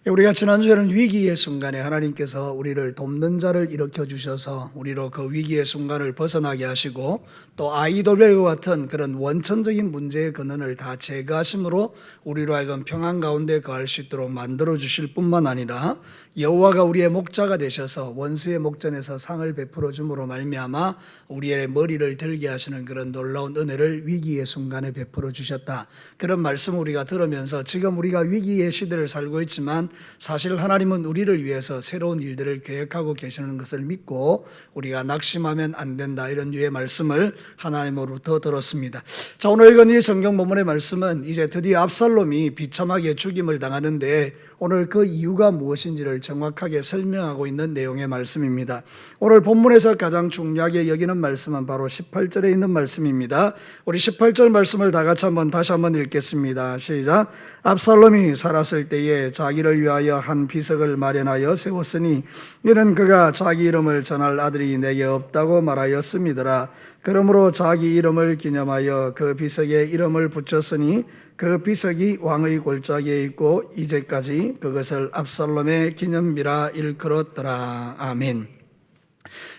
우리가 지난주에는 위기의 순간에 하나님께서 우리를 돕는 자를 일으켜 주셔서 우리로 그 위기의 순간을 벗어나게 하시고 또 아이돌과 같은 그런 원천적인 문제의 근원을 다 제거하심으로 우리로 하여금 평안 가운데 거할 수 있도록 만들어 주실 뿐만 아니라 여호와가 우리의 목자가 되셔서 원수의 목전에서 상을 베풀어 줌으로 말미암아 우리의 머리를 들게 하시는 그런 놀라운 은혜를 위기의 순간에 베풀어 주셨다. 그런 말씀을 우리가 들으면서 지금 우리가 위기의 시대를 살고 있지만 사실 하나님은 우리를 위해서 새로운 일들을 계획하고 계시는 것을 믿고 우리가 낙심하면 안 된다, 이런 류의 말씀을 하나님으로부터 들었습니다. 자, 오늘 읽은 이 성경 본문의 말씀은 이제 드디어 압살롬이 비참하게 죽임을 당하는데 오늘 그 이유가 무엇인지를 정확하게 설명하고 있는 내용의 말씀입니다. 오늘 본문에서 가장 중요하게 여기는 말씀은 바로 18절에 있는 말씀입니다. 우리 18절 말씀을 다 같이 다시 한번 읽겠습니다. 시작. 압살롬이 살았을 때에 자기를 위하여 한 비석을 마련하여 세웠으니 이는 그가 자기 이름을 전할 아들이 내게 없다고 말하였음이더라. 그러므로 자기 이름을 기념하여 그 비석에 이름을 붙였으니 그 비석이 왕의 골짜기에 있고 이제까지 그것을 압살롬의 기념비라 일컬었더라. 아멘.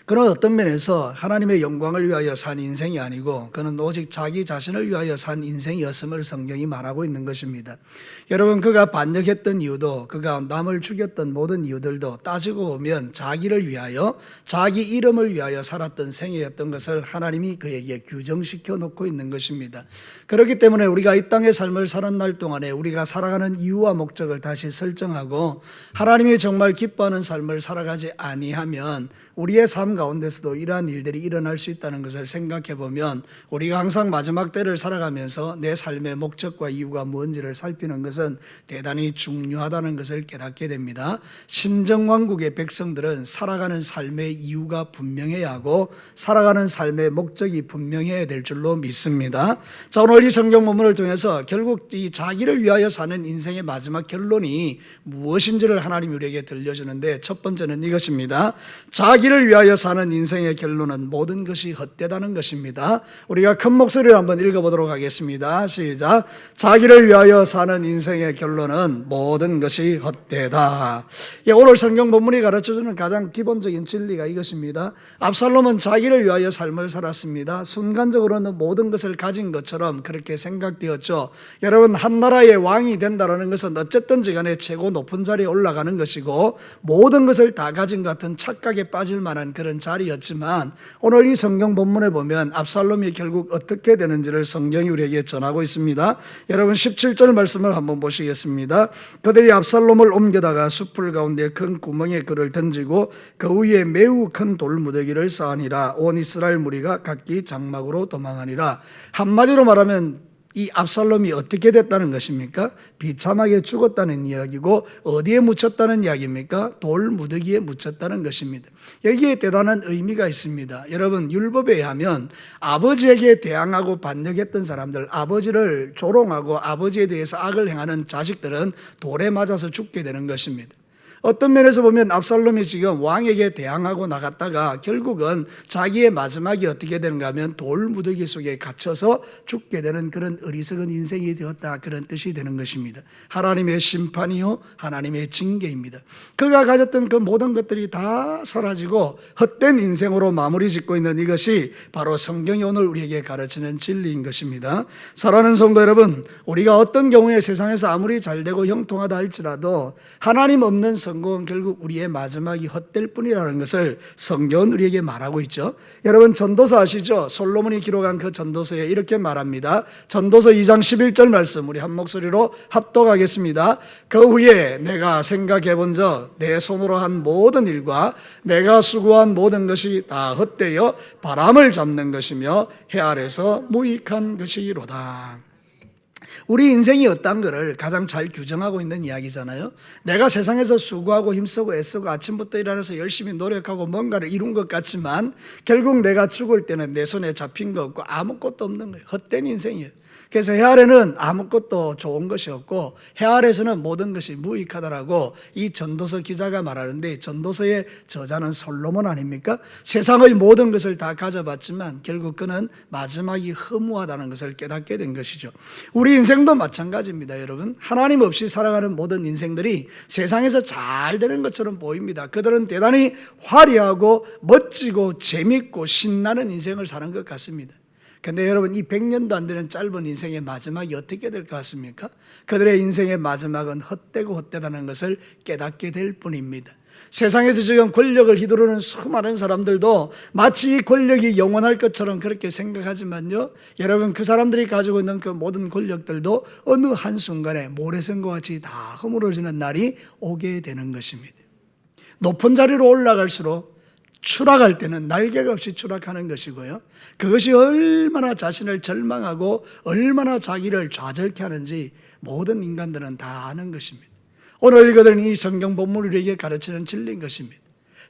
그는 어떤 면에서 하나님의 영광을 위하여 산 인생이 아니고 그는 오직 자기 자신을 위하여 산 인생이었음을 성경이 말하고 있는 것입니다. 여러분, 그가 반역했던 이유도, 그가 남을 죽였던 모든 이유들도 따지고 보면 자기를 위하여, 자기 이름을 위하여 살았던 생애였던 것을 하나님이 그에게 규정시켜 놓고 있는 것입니다. 그렇기 때문에 우리가 이 땅의 삶을 사는 날 동안에 우리가 살아가는 이유와 목적을 다시 설정하고 하나님이 정말 기뻐하는 삶을 살아가지 아니하면 우리의 삶 가운데서도 이러한 일들이 일어날 수 있다는 것을 생각해 보면 우리가 항상 마지막 때를 살아가면서 내 삶의 목적과 이유가 뭔지를 살피는 것은 대단히 중요하다는 것을 깨닫게 됩니다. 신정왕국의 백성들은 살아가는 삶의 이유가 분명해야 하고 살아가는 삶의 목적이 분명해야 될 줄로 믿습니다. 자, 오늘 이 성경 본문을 통해서 결국 이 자기를 위하여 사는 인생의 마지막 결론이 무엇인지를 하나님이 우리에게 들려주는데, 첫 번째는 이것입니다. 자기를 위하여 사는 인생의 결론은 모든 것이 헛되다는 것입니다. 우리가 큰 목소리로 한번 읽어보도록 하겠습니다. 시작. 자기를 위하여 사는 인생의 결론은 모든 것이 헛되다. 오늘 성경 본문이 가르쳐주는 가장 기본적인 진리가 이것입니다. 압살롬은 자기를 위하여 삶을 살았습니다. 순간적으로는 모든 것을 가진 것처럼 그렇게 생각되었죠. 여러분, 한 나라의 왕이 된다는 것은 어쨌든지 간에 최고 높은 자리에 올라가는 것이고 모든 것을 다 가진 것 같은 착각에 빠질 만한 그런 자리였지만 오늘 이 성경 본문에 보면 압살롬이 결국 어떻게 되는지를 성경이 우리에게 전하고 있습니다. 여러분, 17절 말씀을 한번 보시겠습니다. 그들이 압살롬을 옮겨다가 숲풀 가운데 큰 구멍에 그를 던지고 그 위에 매우 큰 돌무더기를 쌓으니라. 온 이스라엘 무리가 각기 장막으로 도망하니라. 한마디로 말하면 이 압살롬이 어떻게 됐다는 것입니까? 비참하게 죽었다는 이야기고 어디에 묻혔다는 이야기입니까? 돌무더기에 묻혔다는 것입니다. 여기에 대단한 의미가 있습니다. 여러분, 율법에 의하면 아버지에게 대항하고 반역했던 사람들, 아버지를 조롱하고 아버지에 대해서 악을 행하는 자식들은 돌에 맞아서 죽게 되는 것입니다. 어떤 면에서 보면 압살롬이 지금 왕에게 대항하고 나갔다가 결국은 자기의 마지막이 어떻게 되는가 하면 돌무더기 속에 갇혀서 죽게 되는 그런 어리석은 인생이 되었다, 그런 뜻이 되는 것입니다. 하나님의 심판이요 하나님의 징계입니다. 그가 가졌던 그 모든 것들이 다 사라지고 헛된 인생으로 마무리 짓고 있는 이것이 바로 성경이 오늘 우리에게 가르치는 진리인 것입니다. 사랑하는 성도 여러분, 우리가 어떤 경우에 세상에서 아무리 잘되고 형통하다 할지라도 하나님 없는 성공은 결국 우리의 마지막이 헛될 뿐이라는 것을 성경은 우리에게 말하고 있죠. 여러분, 전도서 아시죠? 솔로몬이 기록한 그 전도서에 이렇게 말합니다. 전도서 2장 11절 말씀 우리 한 목소리로 합독하겠습니다. 그 후에 내가 생각해 본적 내 손으로 한 모든 일과 내가 수고한 모든 것이 다 헛되어 바람을 잡는 것이며 해 아래서 무익한 것이로다. 우리 인생이 어떤 거를 가장 잘 규정하고 있는 이야기잖아요. 내가 세상에서 수고하고 힘쓰고 애쓰고 아침부터 일어나서 열심히 노력하고 뭔가를 이룬 것 같지만 결국 내가 죽을 때는 내 손에 잡힌 거 없고 아무것도 없는 거예요. 헛된 인생이에요. 그래서 해 아래는 아무것도 좋은 것이 없고 해 아래에서는 모든 것이 무익하다라고 이 전도서 기자가 말하는데, 전도서의 저자는 솔로몬 아닙니까? 세상의 모든 것을 다 가져봤지만 결국 그는 마지막이 허무하다는 것을 깨닫게 된 것이죠. 우리 인생도 마찬가지입니다, 여러분. 하나님 없이 살아가는 모든 인생들이 세상에서 잘 되는 것처럼 보입니다. 그들은 대단히 화려하고 멋지고 재밌고 신나는 인생을 사는 것 같습니다. 근데 여러분, 이 100년도 안 되는 짧은 인생의 마지막이 어떻게 될 것 같습니까? 그들의 인생의 마지막은 헛되고 헛되다는 것을 깨닫게 될 뿐입니다. 세상에서 지금 권력을 휘두르는 수많은 사람들도 마치 이 권력이 영원할 것처럼 그렇게 생각하지만요, 여러분, 그 사람들이 가지고 있는 그 모든 권력들도 어느 한순간에 모래성과 같이 다 허물어지는 날이 오게 되는 것입니다. 높은 자리로 올라갈수록 추락할 때는 날개가 없이 추락하는 것이고요, 그것이 얼마나 자신을 절망하고 얼마나 자기를 좌절케 하는지 모든 인간들은 다 아는 것입니다. 오늘 읽어드린 이 성경 본문이 우리에게 가르치는 진리인 것입니다.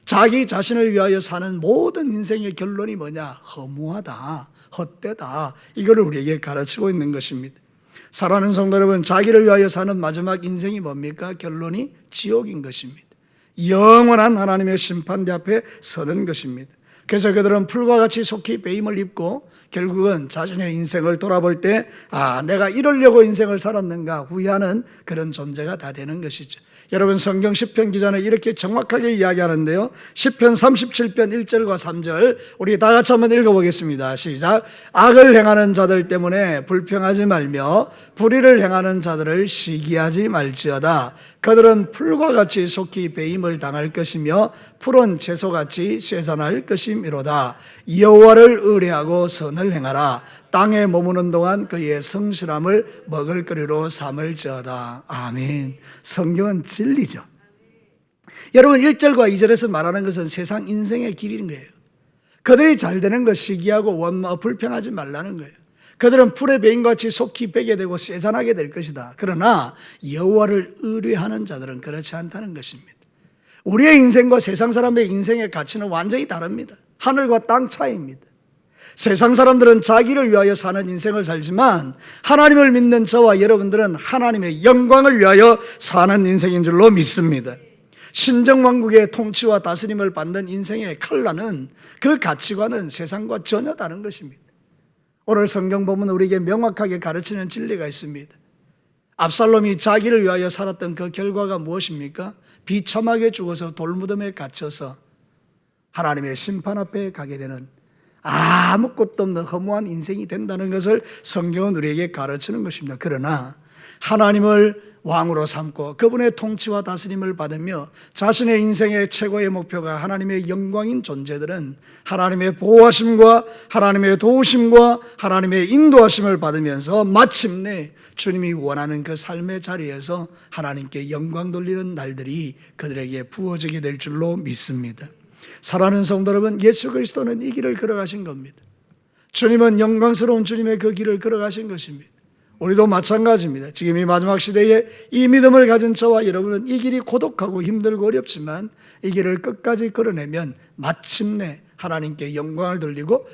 자기 자신을 위하여 사는 모든 인생의 결론이 뭐냐? 허무하다, 헛되다, 이거를 우리에게 가르치고 있는 것입니다. 사랑하는 성도 여러분, 자기를 위하여 사는 마지막 인생이 뭡니까? 결론이 지옥인 것입니다. 영원한 하나님의 심판대 앞에 서는 것입니다. 그래서 그들은 풀과 같이 속히 배임을 입고 결국은 자신의 인생을 돌아볼 때, 내가 이러려고 인생을 살았는가 후회하는 그런 존재가 다 되는 것이죠. 여러분, 성경 시편 기자는 이렇게 정확하게 이야기하는데요, 시편 37편 1절과 3절 우리 다 같이 한번 읽어보겠습니다. 시작. 악을 행하는 자들 때문에 불평하지 말며 불의를 행하는 자들을 시기하지 말지어다. 그들은 풀과 같이 속히 배임을 당할 것이며 푸른 채소같이 쇠잔할 것이미로다. 여호와를 의뢰하고 선을 행하라. 땅에 머무는 동안 그의 성실함을 먹을거리로 삼을지어다. 아멘. 성경은 진리죠. 여러분, 1절과 2절에서 말하는 것은 세상 인생의 길인 거예요. 그들이 잘 되는 걸 시기하고 불평하지 말라는 거예요. 그들은 풀의 배임같이 속히 배게 되고 쇠잔하게 될 것이다. 그러나 여호와를 의뢰하는 자들은 그렇지 않다는 것입니다. 우리의 인생과 세상 사람의 인생의 가치는 완전히 다릅니다. 하늘과 땅 차이입니다. 세상 사람들은 자기를 위하여 사는 인생을 살지만 하나님을 믿는 저와 여러분들은 하나님의 영광을 위하여 사는 인생인 줄로 믿습니다. 신정왕국의 통치와 다스림을 받는 인생의 칼라는, 그 가치관은 세상과 전혀 다른 것입니다. 오늘 성경 보면 우리에게 명확하게 가르치는 진리가 있습니다. 압살롬이 자기를 위하여 살았던 그 결과가 무엇입니까? 비참하게 죽어서 돌무덤에 갇혀서 하나님의 심판 앞에 가게 되는 아무것도 없는 허무한 인생이 된다는 것을 성경은 우리에게 가르치는 것입니다. 그러나 하나님을 왕으로 삼고 그분의 통치와 다스림을 받으며 자신의 인생의 최고의 목표가 하나님의 영광인 존재들은 하나님의 보호하심과 하나님의 도우심과 하나님의 인도하심을 받으면서 마침내 주님이 원하는 그 삶의 자리에서 하나님께 영광 돌리는 날들이 그들에게 부어지게 될 줄로 믿습니다. 사랑하는 성도 여러분, 예수 그리스도는 이 길을 걸어가신 겁니다. 주님은 영광스러운 주님의 그 길을 걸어가신 것입니다. 우리도 마찬가지입니다. 지금 이 마지막 시대에 이 믿음을 가진 저와 여러분은 이 길이 고독하고 힘들고 어렵지만 이 길을 끝까지 걸어내면 마침내 하나님께 영광을 돌리고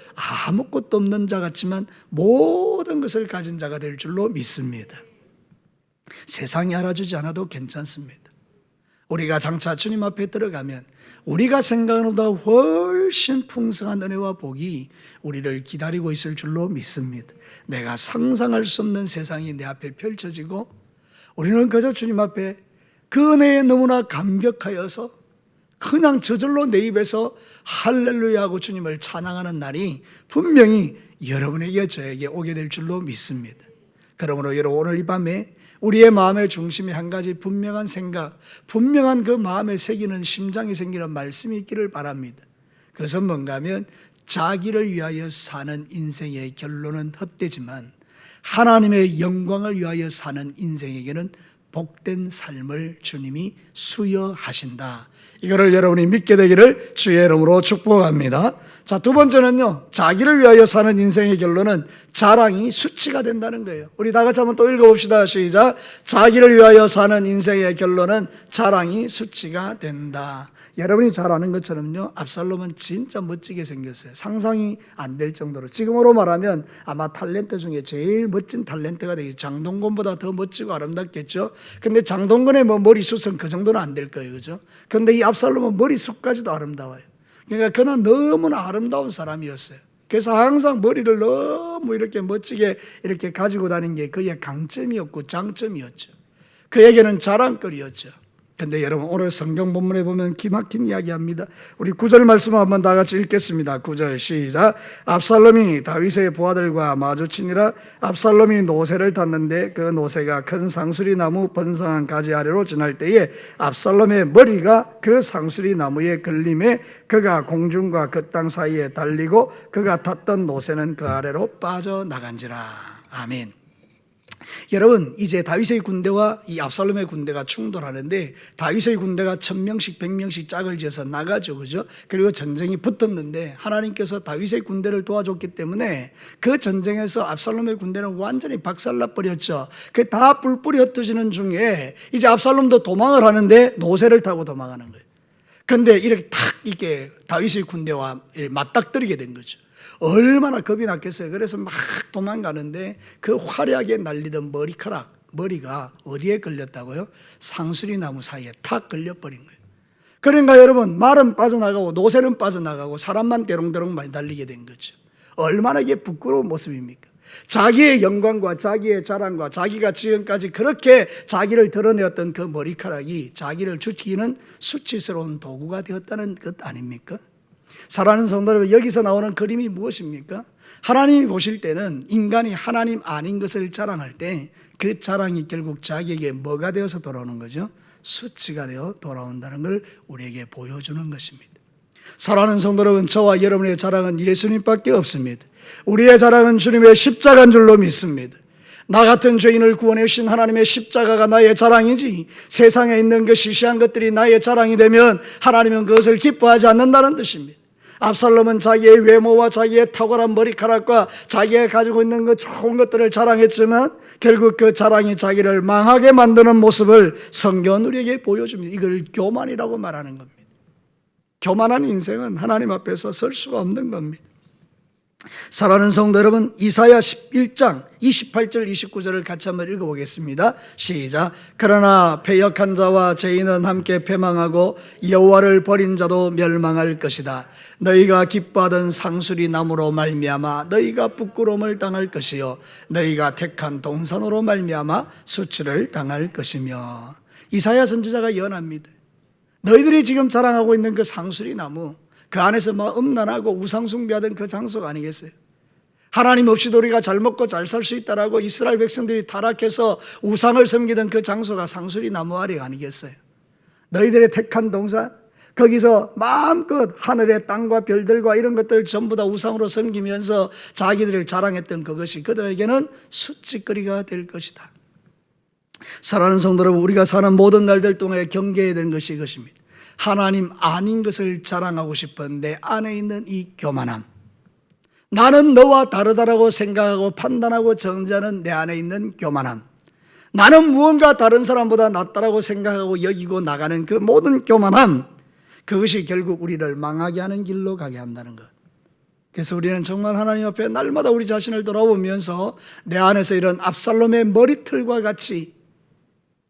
아무것도 없는 자 같지만 모든 것을 가진 자가 될 줄로 믿습니다. 세상이 알아주지 않아도 괜찮습니다. 우리가 장차 주님 앞에 들어가면 우리가 생각하는 것보다 훨씬 풍성한 은혜와 복이 우리를 기다리고 있을 줄로 믿습니다. 내가 상상할 수 없는 세상이 내 앞에 펼쳐지고 우리는 그저 주님 앞에 그 은혜에 너무나 감격하여서 그냥 저절로 내 입에서 할렐루야 하고 주님을 찬양하는 날이 분명히 여러분에게 저에게 오게 될 줄로 믿습니다. 그러므로 여러분, 오늘 이 밤에 우리의 마음의 중심에 한 가지 분명한 생각, 분명한 그 마음에 새기는 심장에 생기는 말씀이 있기를 바랍니다. 그것은 뭔가 하면 자기를 위하여 사는 인생의 결론은 헛되지만 하나님의 영광을 위하여 사는 인생에게는 복된 삶을 주님이 수여하신다. 이거를 여러분이 믿게 되기를 주의 이름으로 축복합니다. 자, 두 번째는요, 자기를 위하여 사는 인생의 결론은 자랑이 수치가 된다는 거예요. 우리 다 같이 한번 또 읽어봅시다. 시작. 자기를 위하여 사는 인생의 결론은 자랑이 수치가 된다. 여러분이 잘 아는 것처럼요, 압살롬은 진짜 멋지게 생겼어요. 상상이 안 될 정도로. 지금으로 말하면 아마 탤런트 중에 제일 멋진 탤런트가 되겠죠. 장동건보다 더 멋지고 아름답겠죠. 근데 장동건의 뭐 머리숱은 그 정도는 안 될 거예요, 그죠? 근데 이 압살롬은 머리숱까지도 아름다워요. 그러니까 그는 너무나 아름다운 사람이었어요. 그래서 항상 머리를 너무 이렇게 멋지게 이렇게 가지고 다니는 게 그의 강점이었고 장점이었죠. 그에게는 자랑거리였죠. 근데 여러분, 오늘 성경 본문에 보면 기막힌 이야기합니다. 우리 9절 말씀을 한번 다 같이 읽겠습니다. 9절 시작. 압살롬이 다윗의 부하들과 마주치니라. 압살롬이 노새를 탔는데 그 노새가 큰 상수리 나무 번성한 가지 아래로 지날 때에 압살롬의 머리가 그 상수리 나무에 걸림에 그가 공중과 그 땅 사이에 달리고 그가 탔던 노새는 그 아래로 빠져나간지라. 아멘. 여러분, 이제 다윗의 군대와 이 압살롬의 군대가 충돌하는데 다윗의 군대가 1000명씩 100명씩 짝을 지어서 나가죠, 그죠? 그리고 전쟁이 붙었는데 하나님께서 다윗의 군대를 도와줬기 때문에 그 전쟁에서 압살롬의 군대는 완전히 박살나 버렸죠. 그 다 뿔뿔이 흩어지는 중에 이제 압살롬도 도망을 하는데 노새를 타고 도망하는 거예요. 근데 이렇게 탁 이렇게 다윗의 군대와 맞닥뜨리게 된 거죠. 얼마나 겁이 났겠어요. 그래서 막 도망가는데 그 화려하게 날리던 머리가 어디에 걸렸다고요? 상수리 나무 사이에 탁 걸려버린 거예요. 그러니까 여러분, 말은 빠져나가고 노새는 빠져나가고 사람만 대롱대롱 많이 달리게 된 거죠. 얼마나 이게 부끄러운 모습입니까? 자기의 영광과 자기의 자랑과 자기가 지금까지 그렇게 자기를 드러내었던 그 머리카락이 자기를 죽이는 수치스러운 도구가 되었다는 것 아닙니까? 사랑하는 성도 여러분, 여기서 나오는 그림이 무엇입니까? 하나님이 보실 때는 인간이 하나님 아닌 것을 자랑할 때 그 자랑이 결국 자기에게 뭐가 되어서 돌아오는 거죠? 수치가 되어 돌아온다는 걸 우리에게 보여주는 것입니다. 사랑하는 성도 여러분, 저와 여러분의 자랑은 예수님밖에 없습니다. 우리의 자랑은 주님의 십자가인 줄로 믿습니다. 나 같은 죄인을 구원해 주신 하나님의 십자가가 나의 자랑이지, 세상에 있는 그 시시한 것들이 나의 자랑이 되면 하나님은 그것을 기뻐하지 않는다는 뜻입니다. 압살롬은 자기의 외모와 자기의 탁월한 머리카락과 자기가 가지고 있는 그 좋은 것들을 자랑했지만 결국 그 자랑이 자기를 망하게 만드는 모습을 성경은 우리에게 보여줍니다. 이걸 교만이라고 말하는 겁니다. 교만한 인생은 하나님 앞에서 설 수가 없는 겁니다. 사랑하는 성도 여러분, 이사야 11장 28절 29절을 같이 한번 읽어보겠습니다. 시작. 그러나 패역한 자와 죄인은 함께 패망하고 여호와를 버린 자도 멸망할 것이다. 너희가 기뻐하던 상수리 나무로 말미암아 너희가 부끄러움을 당할 것이요 너희가 택한 동산으로 말미암아 수치를 당할 것이며. 이사야 선지자가 예언합니다. 너희들이 지금 자랑하고 있는 그 상수리 나무, 그 안에서 막 음란하고 우상숭배하던 그 장소가 아니겠어요? 하나님 없이도 우리가 잘 먹고 잘 살 수 있다라고 이스라엘 백성들이 타락해서 우상을 섬기던 그 장소가 상수리 나무 아래가 아니겠어요? 너희들의 택한 동산, 거기서 마음껏 하늘의 땅과 별들과 이런 것들 전부 다 우상으로 섬기면서 자기들을 자랑했던 그것이 그들에게는 수치거리가 될 것이다. 사랑하는 성도 여러분, 우리가 사는 모든 날들 동안에 경계해야 되는 것이 이것입니다. 하나님 아닌 것을 자랑하고 싶은 내 안에 있는 이 교만함, 나는 너와 다르다라고 생각하고 판단하고 정죄하는 내 안에 있는 교만함, 나는 무언가 다른 사람보다 낫다라고 생각하고 여기고 나가는 그 모든 교만함, 그것이 결국 우리를 망하게 하는 길로 가게 한다는 것. 그래서 우리는 정말 하나님 앞에 날마다 우리 자신을 돌아보면서 내 안에서 이런 압살롬의 머리털과 같이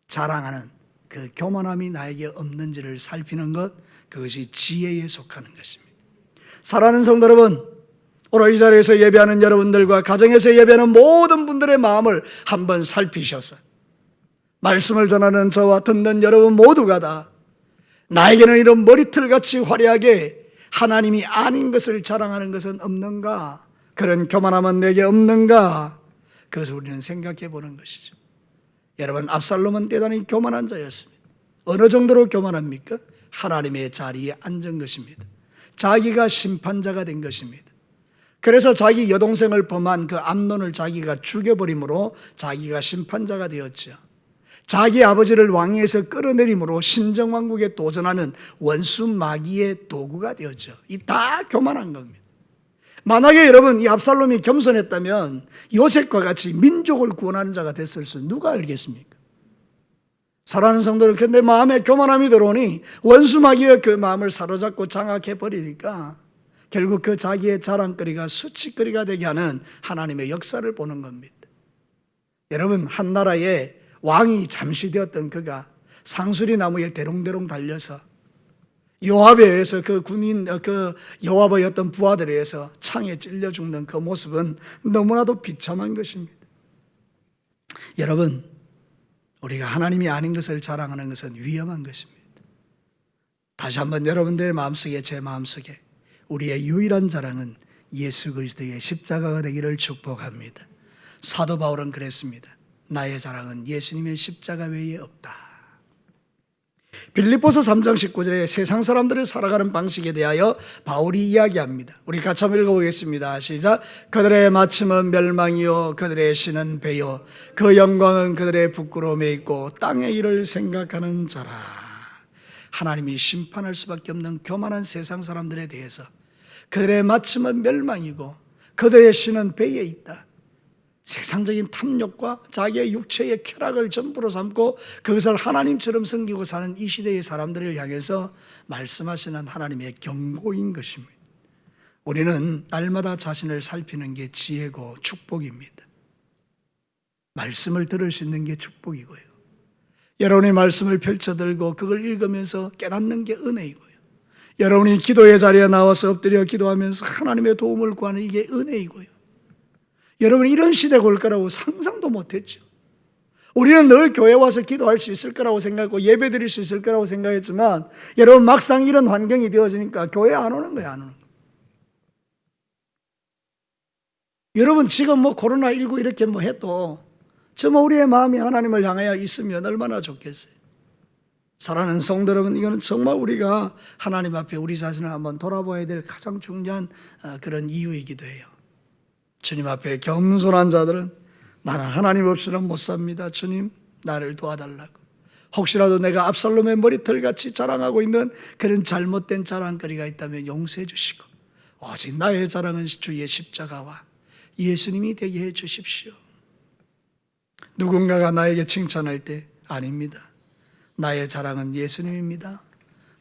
자랑하는 그 교만함이 나에게 없는지를 살피는 것, 그것이 지혜에 속하는 것입니다. 사랑하는 성도 여러분, 오늘 이 자리에서 예배하는 여러분들과 가정에서 예배하는 모든 분들의 마음을 한번 살피셔서 말씀을 전하는 저와 듣는 여러분 모두가 다 나에게는 이런 머리털같이 화려하게 하나님이 아닌 것을 자랑하는 것은 없는가? 그런 교만함은 내게 없는가? 그것을 우리는 생각해 보는 것이죠. 여러분, 압살롬은 대단히 교만한 자였습니다. 어느 정도로 교만합니까? 하나님의 자리에 앉은 것입니다. 자기가 심판자가 된 것입니다. 그래서 자기 여동생을 범한 그 암논을 자기가 죽여버림으로 자기가 심판자가 되었죠. 자기 아버지를 왕위에서 끌어내림으로 신정왕국에 도전하는 원수 마귀의 도구가 되었죠. 이 다 교만한 겁니다. 만약에 여러분 이 압살롬이 겸손했다면 요셉과 같이 민족을 구원하는 자가 됐을 수 누가 알겠습니까? 사랑하는 성도들, 근데 마음에 교만함이 들어오니 원수 마귀가 그 마음을 사로잡고 장악해 버리니까 결국 그 자기의 자랑거리가 수치거리가 되게 하는 하나님의 역사를 보는 겁니다. 여러분, 한 나라에 왕이 잠시 되었던 그가 상수리 나무에 대롱대롱 달려서 요압에 의해서 그 요압의 어떤 부하들에 의해서 창에 찔려 죽는 그 모습은 너무나도 비참한 것입니다. 여러분, 우리가 하나님이 아닌 것을 자랑하는 것은 위험한 것입니다. 다시 한번 여러분들의 마음속에, 제 마음속에 우리의 유일한 자랑은 예수 그리스도의 십자가가 되기를 축복합니다. 사도 바울은 그랬습니다. 나의 자랑은 예수님의 십자가 외에 없다. 빌립보서 3장 19절에 세상 사람들의 살아가는 방식에 대하여 바울이 이야기합니다. 우리 같이 한번 읽어보겠습니다. 시작. 그들의 마침은 멸망이요 그들의 신은 배요 그 영광은 그들의 부끄러움에 있고 땅의 일을 생각하는 자라. 하나님이 심판할 수밖에 없는 교만한 세상 사람들에 대해서 그들의 마침은 멸망이고 그들의 신은 배에 있다. 세상적인 탐욕과 자기의 육체의 쾌락을 전부로 삼고 그것을 하나님처럼 섬기고 사는 이 시대의 사람들을 향해서 말씀하시는 하나님의 경고인 것입니다. 우리는 날마다 자신을 살피는 게 지혜고 축복입니다. 말씀을 들을 수 있는 게 축복이고요. 여러분이 말씀을 펼쳐들고 그걸 읽으면서 깨닫는 게 은혜이고요. 여러분이 기도의 자리에 나와서 엎드려 기도하면서 하나님의 도움을 구하는 이게 은혜이고요. 여러분, 이런 시대가 올 거라고 상상도 못했죠. 우리는 늘 교회 와서 기도할 수 있을 거라고 생각하고 예배 드릴 수 있을 거라고 생각했지만 여러분, 막상 이런 환경이 되어지니까 교회 안 오는 거예요. 안 오는 거예요. 여러분, 지금 코로나19 이렇게 해도 정말 우리의 마음이 하나님을 향하여 있으면 얼마나 좋겠어요. 사랑하는 성도 여러분, 이거는 정말 우리가 하나님 앞에 우리 자신을 한번 돌아봐야 될 가장 중요한 그런 이유이기도 해요. 주님 앞에 겸손한 자들은 나는 하나님 없이는 못 삽니다. 주님, 나를 도와달라고. 혹시라도 내가 압살롬의 머리털같이 자랑하고 있는 그런 잘못된 자랑거리가 있다면 용서해 주시고 오직 나의 자랑은 주의 십자가와 예수님이 되게 해 주십시오. 누군가가 나에게 칭찬할 때 아닙니다. 나의 자랑은 예수님입니다.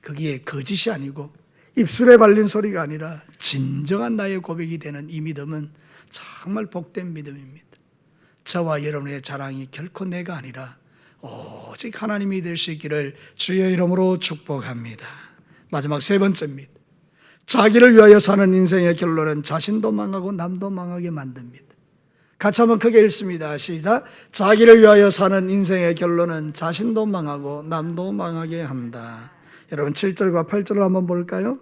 그게 거짓이 아니고 입술에 발린 소리가 아니라 진정한 나의 고백이 되는 이 믿음은 정말 복된 믿음입니다. 저와 여러분의 자랑이 결코 내가 아니라 오직 하나님이 될 수 있기를 주의 이름으로 축복합니다. 마지막 세 번째입니다. 자기를 위하여 사는 인생의 결론은 자신도 망하고 남도 망하게 만듭니다. 같이 한번 크게 읽습니다. 시작. 자기를 위하여 사는 인생의 결론은 자신도 망하고 남도 망하게 한다. 여러분, 7절과 8절을 한번 볼까요?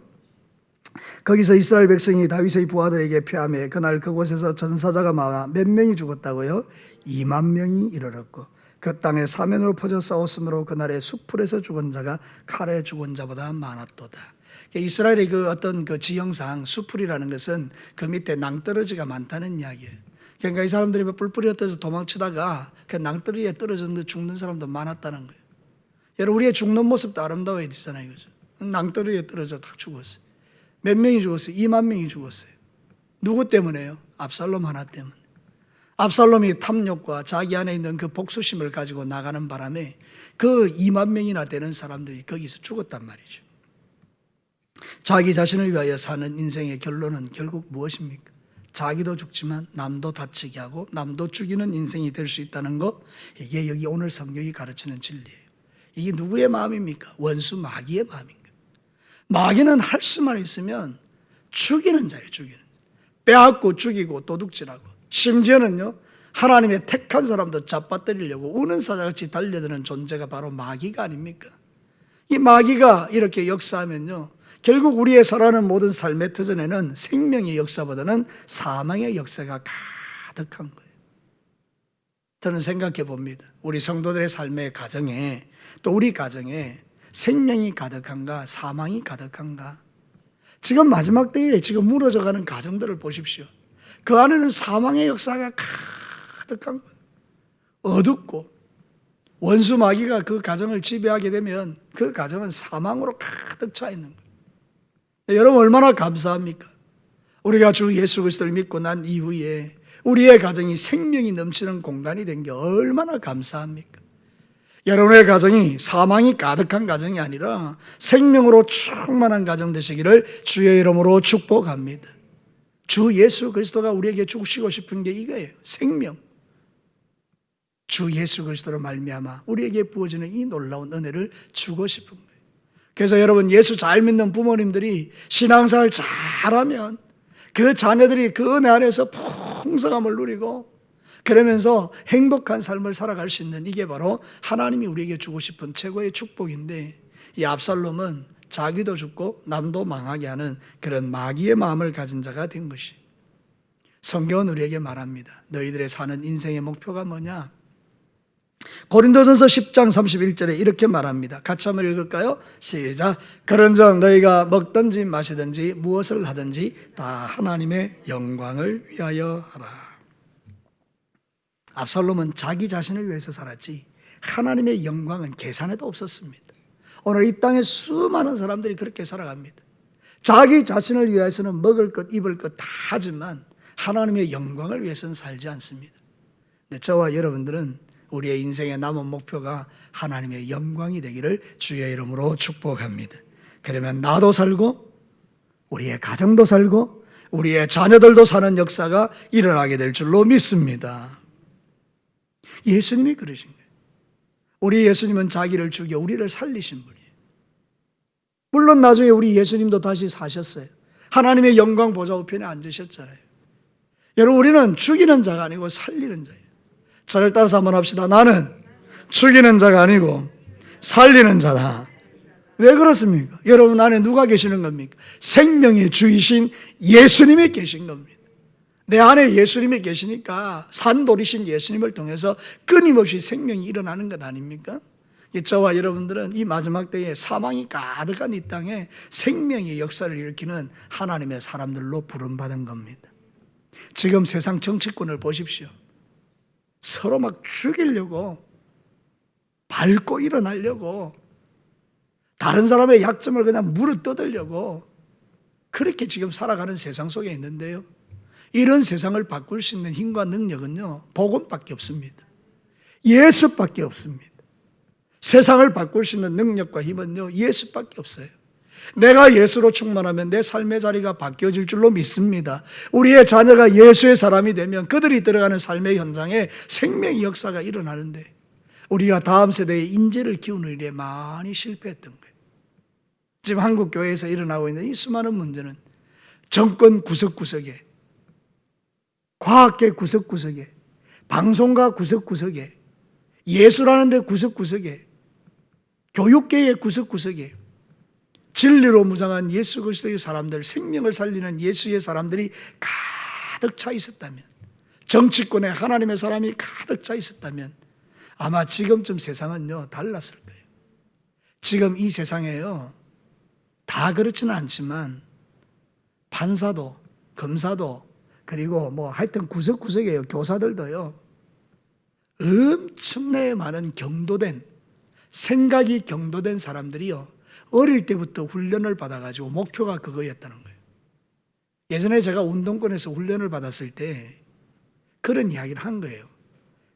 거기서 이스라엘 백성이 다윗의 부하들에게 패하며 그날 그곳에서 전사자가 많아 몇 명이 죽었다고요? 2만 명이 이르렀고 그 땅에 사면으로 퍼져 싸웠으므로 그날의 수풀에서 죽은 자가 칼에 죽은 자보다 많았도다. 이스라엘의 그 어떤 그 지형상 수풀이라는 것은 그 밑에 낭떠러지가 많다는 이야기예요. 그러니까 이 사람들이 뿔뿔이 흩어져서 도망치다가 그 낭떠러지에 떨어졌는데 죽는 사람도 많았다는 거예요. 여러분, 우리의 죽는 모습도 아름다워야 되잖아요. 그죠? 낭떠러지에 떨어져 다 죽었어요. 몇 명이 죽었어요? 2만 명이 죽었어요. 누구 때문에요? 압살롬 하나 때문에. 압살롬이 탐욕과 자기 안에 있는 그 복수심을 가지고 나가는 바람에 그 2만 명이나 되는 사람들이 거기서 죽었단 말이죠. 자기 자신을 위하여 사는 인생의 결론은 결국 무엇입니까? 자기도 죽지만 남도 다치게 하고 남도 죽이는 인생이 될 수 있다는 것, 이게 여기 오늘 성경이 가르치는 진리예요. 이게 누구의 마음입니까? 원수 마귀의 마음입니다. 마귀는 할 수만 있으면 죽이는 자예요. 죽이는 자. 빼앗고 죽이고 도둑질하고, 심지어는요 하나님의 택한 사람도 잡아뜨리려고 우는 사자같이 달려드는 존재가 바로 마귀가 아닙니까? 이 마귀가 이렇게 역사하면요 결국 우리의 살아가는 모든 삶의 터전에는 생명의 역사보다는 사망의 역사가 가득한 거예요. 저는 생각해 봅니다. 우리 성도들의 삶의 가정에, 또 우리 가정에 생명이 가득한가 사망이 가득한가? 지금 마지막 때에 지금 무너져가는 가정들을 보십시오. 그 안에는 사망의 역사가 가득한 거예요. 어둡고 원수 마귀가 그 가정을 지배하게 되면 그 가정은 사망으로 가득 차 있는 거예요. 여러분, 얼마나 감사합니까? 우리가 주 예수 그리스도를 믿고 난 이후에 우리의 가정이 생명이 넘치는 공간이 된 게 얼마나 감사합니까? 여러분의 가정이 사망이 가득한 가정이 아니라 생명으로 충만한 가정 되시기를 주의 이름으로 축복합니다. 주 예수 그리스도가 우리에게 주시고 싶은 게 이거예요. 생명. 주 예수 그리스도로 말미암아 우리에게 부어지는 이 놀라운 은혜를 주고 싶은 거예요. 그래서 여러분, 예수 잘 믿는 부모님들이 신앙생활 잘하면 그 자녀들이 그 은혜 안에서 풍성함을 누리고 그러면서 행복한 삶을 살아갈 수 있는, 이게 바로 하나님이 우리에게 주고 싶은 최고의 축복인데, 이 압살롬은 자기도 죽고 남도 망하게 하는 그런 마귀의 마음을 가진 자가 된 것이. 성경은 우리에게 말합니다. 너희들의 사는 인생의 목표가 뭐냐? 고린도전서 10장 31절에 이렇게 말합니다. 같이 한번 읽을까요? 시작. 그런즉 너희가 먹든지 마시든지 무엇을 하든지 다 하나님의 영광을 위하여 하라. 압살롬은 자기 자신을 위해서 살았지 하나님의 영광은 계산에도 없었습니다. 오늘 이 땅에 수많은 사람들이 그렇게 살아갑니다. 자기 자신을 위해서는 먹을 것 입을 것 다 하지만 하나님의 영광을 위해서는 살지 않습니다. 근데 저와 여러분들은 우리의 인생의 남은 목표가 하나님의 영광이 되기를 주의 이름으로 축복합니다. 그러면 나도 살고 우리의 가정도 살고 우리의 자녀들도 사는 역사가 일어나게 될 줄로 믿습니다. 예수님이 그러신 거예요. 우리 예수님은 자기를 죽여 우리를 살리신 분이에요. 물론 나중에 우리 예수님도 다시 사셨어요. 하나님의 영광 보좌 우편에 앉으셨잖아요. 여러분, 우리는 죽이는 자가 아니고 살리는 자예요. 저를 따라서 한번 합시다. 나는 죽이는 자가 아니고 살리는 자다. 왜 그렇습니까? 여러분 안에 누가 계시는 겁니까? 생명의 주이신 예수님이 계신 겁니다. 내 안에 예수님이 계시니까 산돌이신 예수님을 통해서 끊임없이 생명이 일어나는 것 아닙니까? 저와 여러분들은 이 마지막 때에 사망이 가득한 이 땅에 생명의 역사를 일으키는 하나님의 사람들로 부름받은 겁니다. 지금 세상 정치권을 보십시오. 서로 막 죽이려고, 밟고 일어나려고, 다른 사람의 약점을 그냥 물어뜯으려고 그렇게 지금 살아가는 세상 속에 있는데요. 이런 세상을 바꿀 수 있는 힘과 능력은요, 복음밖에 없습니다. 예수밖에 없습니다. 세상을 바꿀 수 있는 능력과 힘은요, 예수밖에 없어요. 내가 예수로 충만하면 내 삶의 자리가 바뀌어질 줄로 믿습니다. 우리의 자녀가 예수의 사람이 되면 그들이 들어가는 삶의 현장에 생명의 역사가 일어나는데, 우리가 다음 세대의 인재를 키우는 일에 많이 실패했던 거예요. 지금 한국 교회에서 일어나고 있는 이 수많은 문제는 정권 구석구석에, 과학계 구석구석에, 방송가 구석구석에, 예술하는 데 구석구석에, 교육계의 구석구석에 진리로 무장한 예수 그리스도의 사람들, 생명을 살리는 예수의 사람들이 가득 차 있었다면, 정치권에 하나님의 사람이 가득 차 있었다면 아마 지금쯤 세상은요 달랐을 거예요. 지금 이 세상에요, 다 그렇지는 않지만 판사도 검사도 그리고 뭐 하여튼 구석구석에요, 교사들도요, 엄청나게 많은 경도된, 생각이 경도된 사람들이요 어릴 때부터 훈련을 받아가지고 목표가 그거였다는 거예요. 예전에 제가 운동권에서 훈련을 받았을 때 그런 이야기를 한 거예요.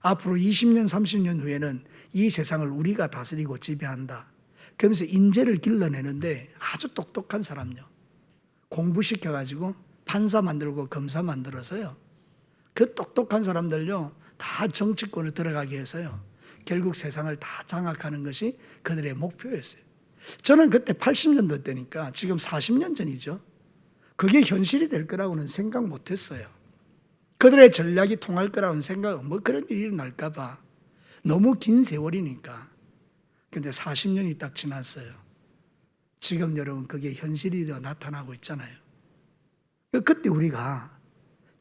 앞으로 20년, 30년 후에는 이 세상을 우리가 다스리고 지배한다. 그러면서 인재를 길러내는데 아주 똑똑한 사람요, 공부시켜가지고 판사 만들고 검사 만들어서요, 그 똑똑한 사람들요 다 정치권을 들어가게 해서요 결국 세상을 다 장악하는 것이 그들의 목표였어요. 저는 그때 80년도 때니까 지금 40년 전이죠. 그게 현실이 될 거라고는 생각 못했어요. 그들의 전략이 통할 거라고는 생각, 뭐 그런 일이 일어날까 봐. 너무 긴 세월이니까. 근데 40년이 딱 지났어요. 지금 여러분 그게 현실이 나타나고 있잖아요. 그때 우리가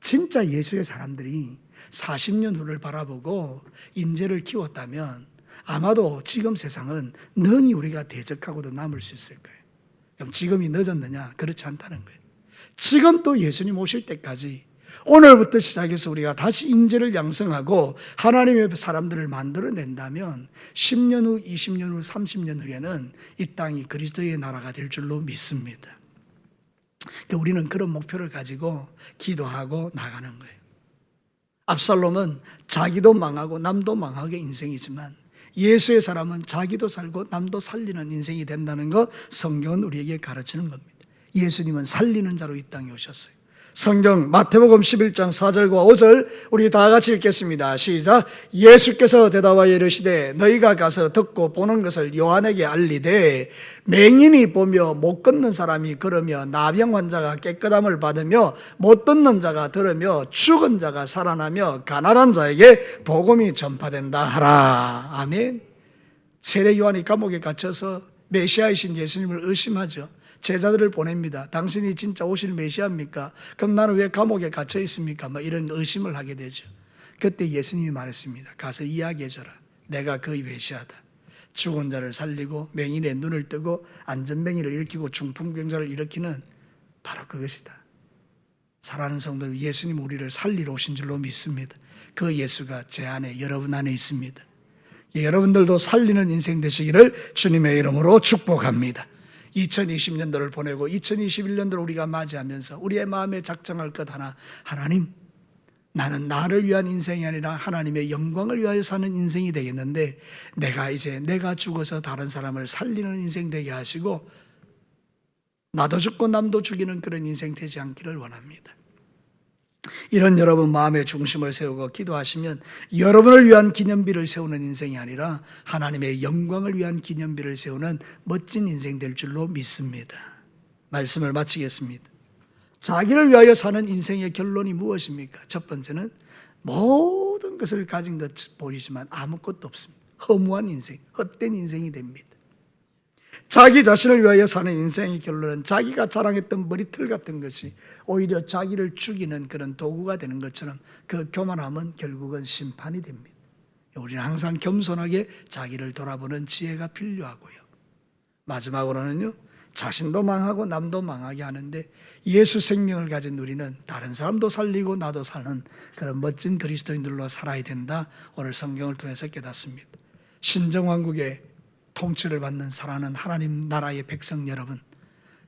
진짜 예수의 사람들이 40년 후를 바라보고 인재를 키웠다면 아마도 지금 세상은 능히 우리가 대적하고도 남을 수 있을 거예요. 그럼 지금이 늦었느냐? 그렇지 않다는 거예요. 지금 또 예수님 오실 때까지 오늘부터 시작해서 우리가 다시 인재를 양성하고 하나님의 사람들을 만들어낸다면 10년 후, 20년 후, 30년 후에는 이 땅이 그리스도의 나라가 될 줄로 믿습니다. 우리는 그런 목표를 가지고 기도하고 나가는 거예요. 압살롬은 자기도 망하고 남도 망하게 인생이지만 예수의 사람은 자기도 살고 남도 살리는 인생이 된다는 것 성경은 우리에게 가르치는 겁니다. 예수님은 살리는 자로 이 땅에 오셨어요. 성경 마태복음 11장 4절과 5절 우리 다 같이 읽겠습니다. 시작. 예수께서 대답하여 이르시되 너희가 가서 듣고 보는 것을 요한에게 알리되 맹인이 보며 못 걷는 사람이 걸으며 나병 환자가 깨끗함을 받으며 못 듣는 자가 들으며 죽은 자가 살아나며 가난한 자에게 복음이 전파된다 하라. 아멘. 세례 요한이 감옥에 갇혀서 메시아이신 예수님을 의심하죠. 제자들을 보냅니다. 당신이 진짜 오실 메시아입니까? 그럼 나는 왜 감옥에 갇혀 있습니까? 이런 의심을 하게 되죠. 그때 예수님이 말했습니다. 가서 이야기해줘라. 내가 그의 메시아다. 죽은 자를 살리고 맹인의 눈을 뜨고 안전뱅이를 일으키고 중풍병자를 일으키는 바로 그것이다. 사랑하는 성도, 예수님 우리를 살리러 오신 줄로 믿습니다. 그 예수가 제 안에, 여러분 안에 있습니다. 여러분들도 살리는 인생 되시기를 주님의 이름으로 축복합니다. 2020년도를 보내고 2021년도를 우리가 맞이하면서 우리의 마음에 작정할 것 하나, 하나님, 나는 나를 위한 인생이 아니라 하나님의 영광을 위하여 사는 인생이 되겠는데 내가 이제 내가 죽어서 다른 사람을 살리는 인생 되게 하시고 나도 죽고 남도 죽이는 그런 인생 되지 않기를 원합니다. 이런 여러분 마음의 중심을 세우고 기도하시면 여러분을 위한 기념비를 세우는 인생이 아니라 하나님의 영광을 위한 기념비를 세우는 멋진 인생 될 줄로 믿습니다. 말씀을 마치겠습니다. 자기를 위하여 사는 인생의 결론이 무엇입니까? 첫 번째는 모든 것을 가진 것 보이지만 아무것도 없습니다. 허무한 인생, 헛된 인생이 됩니다. 자기 자신을 위하여 사는 인생의 결론은 자기가 자랑했던 머리털 같은 것이 오히려 자기를 죽이는 그런 도구가 되는 것처럼 그 교만함은 결국은 심판이 됩니다. 우리는 항상 겸손하게 자기를 돌아보는 지혜가 필요하고요. 마지막으로는요, 자신도 망하고 남도 망하게 하는데 예수 생명을 가진 우리는 다른 사람도 살리고 나도 사는 그런 멋진 그리스도인들로 살아야 된다. 오늘 성경을 통해서 깨닫습니다. 신정왕국의 통치를 받는 사랑하는 하나님 나라의 백성 여러분,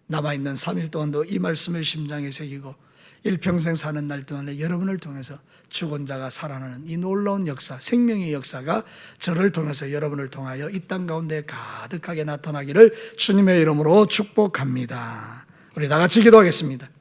남아있는 3일 동안도 이 말씀을 심장에 새기고 일평생 사는 날 동안에 여러분을 통해서 죽은 자가 살아나는 이 놀라운 역사, 생명의 역사가 저를 통해서 여러분을 통하여 이 땅 가운데 가득하게 나타나기를 주님의 이름으로 축복합니다. 우리 다 같이 기도하겠습니다.